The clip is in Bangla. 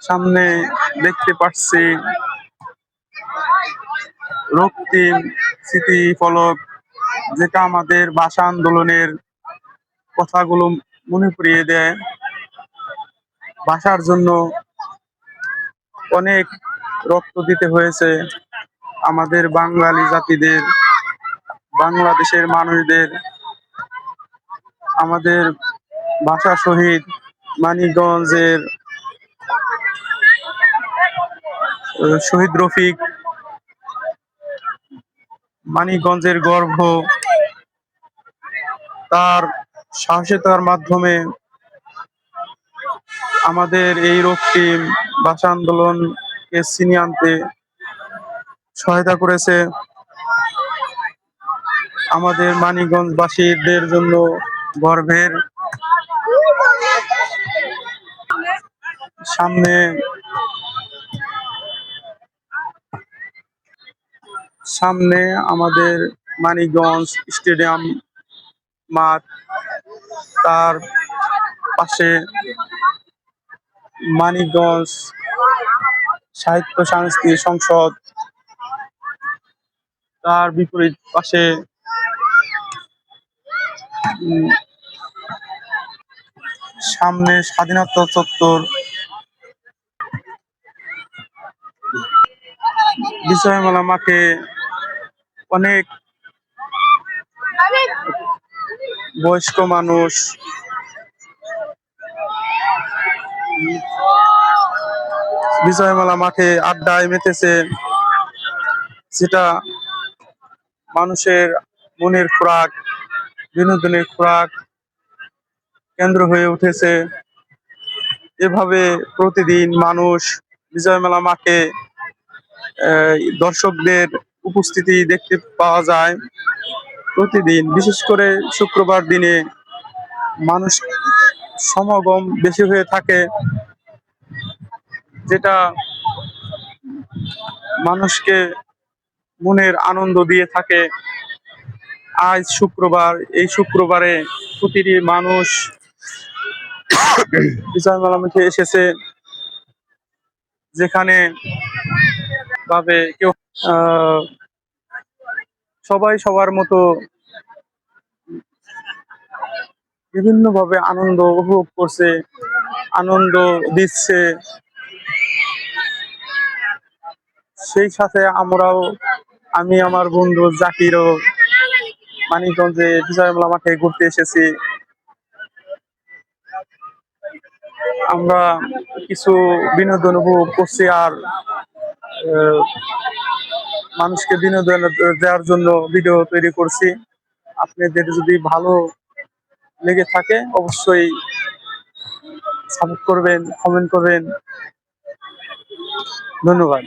সামনে দেখতে পাচ্ছি রক্তিম স্মৃতি ফলক, যেটা আমাদের ভাষা আন্দোলনের কথাগুলো মনে করিয়ে দেয়। ভাষার জন্য অনেক রক্ত দিতে হয়েছে আমাদের বাঙালি জাতিদের, বাংলাদেশের মানুষদের। আমাদের ভাষা শহীদ মানিকগঞ্জের শহীদ রফিক, মানিকগঞ্জের গর্ভ, তার সাহসিকতার মাধ্যমে আমাদের এই রক্তিম ভাষা আন্দোলনকে ছিনিয়ে আনতে সহায়তা করেছে। আমাদের মানিকগঞ্জবাসীদের জন্য গর্বের। সামনে সামনে আমাদের মানিকগঞ্জ স্টেডিয়াম মাঠ, তার পাশে মানিকগঞ্জ সাহিত্য সাংস্কৃতিক সংসদ, তার বিপরীত পাশে সামনে স্বাধীনতা চত্বর, বিজয়মেলা মাঠে অনেক বয়স্ক মানুষ বিজয়মেলা মাঠে আড্ডায় মেতেছে, যেটা মানুষের মনের খোরাক, বিনোদনের খোরাক কেন্দ্র হয়ে উঠেছে। এভাবে প্রতিদিন মানুষ বিজয়মেলা মাঠে দর্শকদের উপস্থিতি দেখতে পাওয়া যায় প্রতিদিন। বিশেষ করে শুক্রবার দিনে মানুষ সমাগম বেশি হয়ে থাকে, যেটা মানুষকে মনের আনন্দ দিয়ে থাকে। আজ শুক্রবার, এই শুক্রবারে প্রতিটি মানুষ বিজয়মেলা মাঠে এসেছে, যেখানে ভাবে কেউ সবাই সবার মতো বিভিন্ন ভাবে আনন্দ উপভোগ করছে, আনন্দ দিচ্ছে। সেই সাথে আমি আমার বন্ধু জাকিরও মানিকগঞ্জে বিজয়মেলা মাঠে ঘুরতে এসেছি। আমরা কিছু বিনোদন উপভোগ করছি আর মানুষকে বিনোদন দেওয়ার জন্য ভিডিও তৈরি করছি। আপনাদের যদি ভালো লেগে থাকে অবশ্যই সাপোর্ট করবেন, কমেন্ট করবেন। ধন্যবাদ।